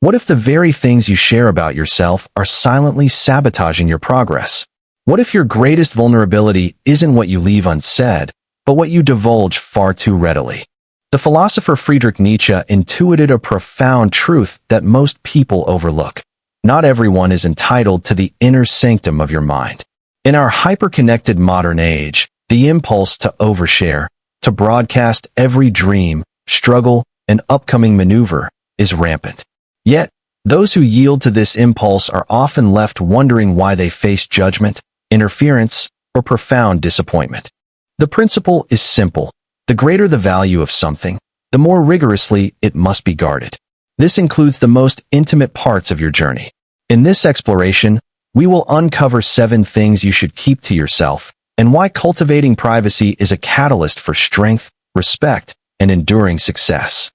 What if the very things you share about yourself are silently sabotaging your progress? What if your greatest vulnerability isn't what you leave unsaid, but what you divulge far too readily? The philosopher Friedrich Nietzsche intuited a profound truth that most people overlook. Not everyone is entitled to the inner sanctum of your mind. In our hyper-connected modern age, the impulse to overshare, to broadcast every dream, struggle, and upcoming maneuver is rampant. Yet, those who yield to this impulse are often left wondering why they face judgment, interference, or profound disappointment. The principle is simple. The greater the value of something, the more rigorously it must be guarded. This includes the most intimate parts of your journey. In this exploration, we will uncover 7 things you should keep to yourself and why cultivating privacy is a catalyst for strength, respect, and enduring success.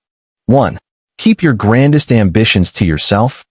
1. Keep your grandest ambitions to yourself.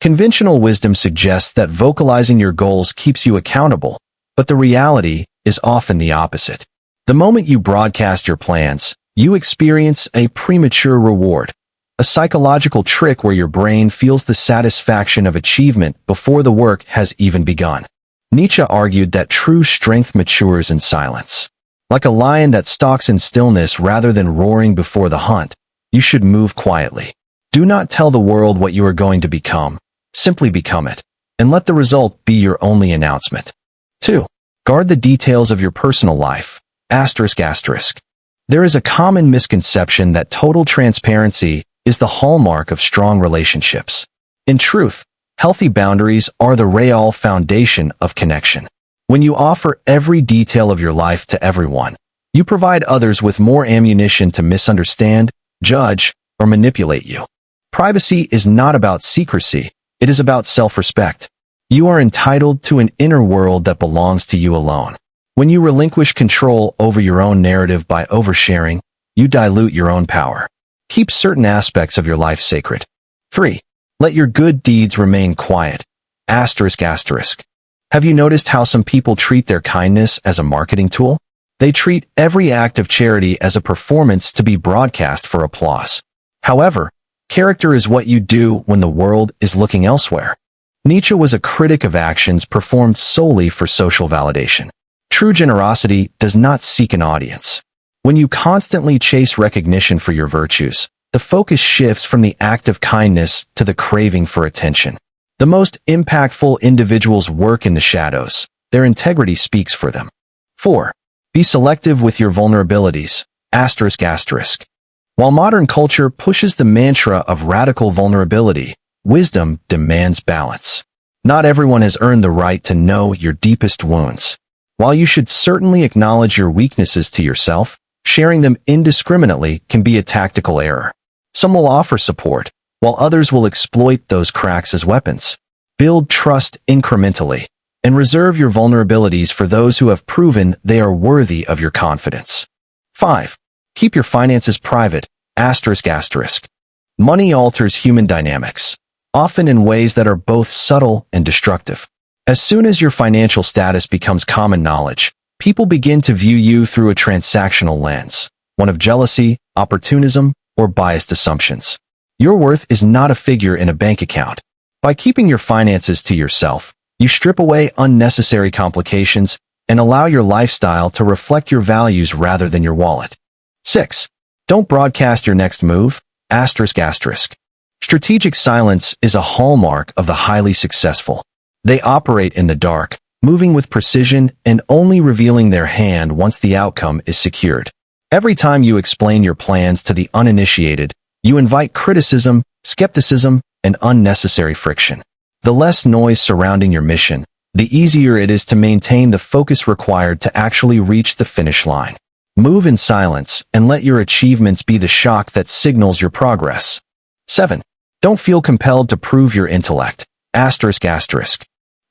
Conventional wisdom suggests that vocalizing your goals keeps you accountable, but the reality is often the opposite. The moment you broadcast your plans, you experience a premature reward, a psychological trick where your brain feels the satisfaction of achievement before the work has even begun. Nietzsche argued that true strength matures in silence. Like a lion that stalks in stillness rather than roaring before the hunt, you should move quietly. Do not tell the world what you are going to become. Simply become it, and let the result be your only announcement. 2. Guard the details of your personal life. There is a common misconception that total transparency is the hallmark of strong relationships. In truth, healthy boundaries are the real foundation of connection. When you offer every detail of your life to everyone, you provide others with more ammunition to misunderstand, judge, or manipulate you. Privacy is not about secrecy, it is about self-respect. You are entitled to an inner world that belongs to you alone. When you relinquish control over your own narrative by oversharing, you dilute your own power. Keep certain aspects of your life sacred. 3. Let your good deeds remain quiet. Have you noticed how some people treat their kindness as a marketing tool? They treat every act of charity as a performance to be broadcast for applause. However, character is what you do when the world is looking elsewhere. Nietzsche was a critic of actions performed solely for social validation. True generosity does not seek an audience. When you constantly chase recognition for your virtues, the focus shifts from the act of kindness to the craving for attention. The most impactful individuals work in the shadows. Their integrity speaks for them. 4. Be selective with your vulnerabilities. While modern culture pushes the mantra of radical vulnerability, wisdom demands balance. Not everyone has earned the right to know your deepest wounds. While you should certainly acknowledge your weaknesses to yourself, sharing them indiscriminately can be a tactical error. Some will offer support, while others will exploit those cracks as weapons. Build trust incrementally, and reserve your vulnerabilities for those who have proven they are worthy of your confidence. 5. Keep your finances private. Money alters human dynamics, often in ways that are both subtle and destructive. As soon as your financial status becomes common knowledge, people begin to view you through a transactional lens, one of jealousy, opportunism, or biased assumptions. Your worth is not a figure in a bank account. By keeping your finances to yourself, you strip away unnecessary complications and allow your lifestyle to reflect your values rather than your wallet. 6. Don't broadcast your next move. Strategic silence is a hallmark of the highly successful. They operate in the dark, moving with precision and only revealing their hand once the outcome is secured. Every time you explain your plans to the uninitiated, you invite criticism, skepticism, and unnecessary friction. The less noise surrounding your mission, the easier it is to maintain the focus required to actually reach the finish line. Move in silence and let your achievements be the shock that signals your progress. 7. Don't feel compelled to prove your intellect.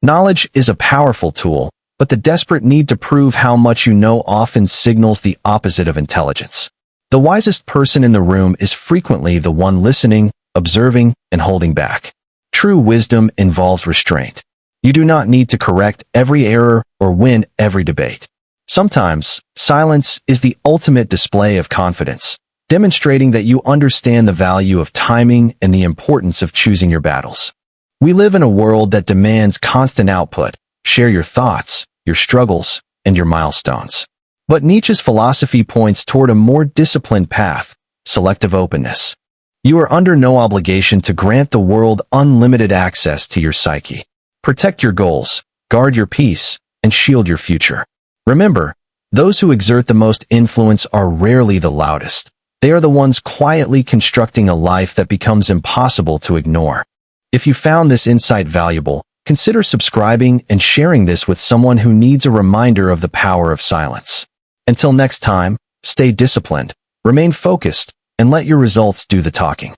Knowledge is a powerful tool, but the desperate need to prove how much you know often signals the opposite of intelligence. The wisest person in the room is frequently the one listening, observing, and holding back. True wisdom involves restraint. You do not need to correct every error or win every debate. Sometimes, silence is the ultimate display of confidence. demonstrating that you understand the value of timing and the importance of choosing your battles. We live in a world that demands constant output. Share your thoughts, your struggles, and your milestones. But Nietzsche's philosophy points toward a more disciplined path, selective openness. You are under no obligation to grant the world unlimited access to your psyche. Protect your goals, guard your peace, and shield your future. Remember, those who exert the most influence are rarely the loudest. They are the ones quietly constructing a life that becomes impossible to ignore. If you found this insight valuable, consider subscribing and sharing this with someone who needs a reminder of the power of silence. Until next time, stay disciplined, remain focused, and let your results do the talking.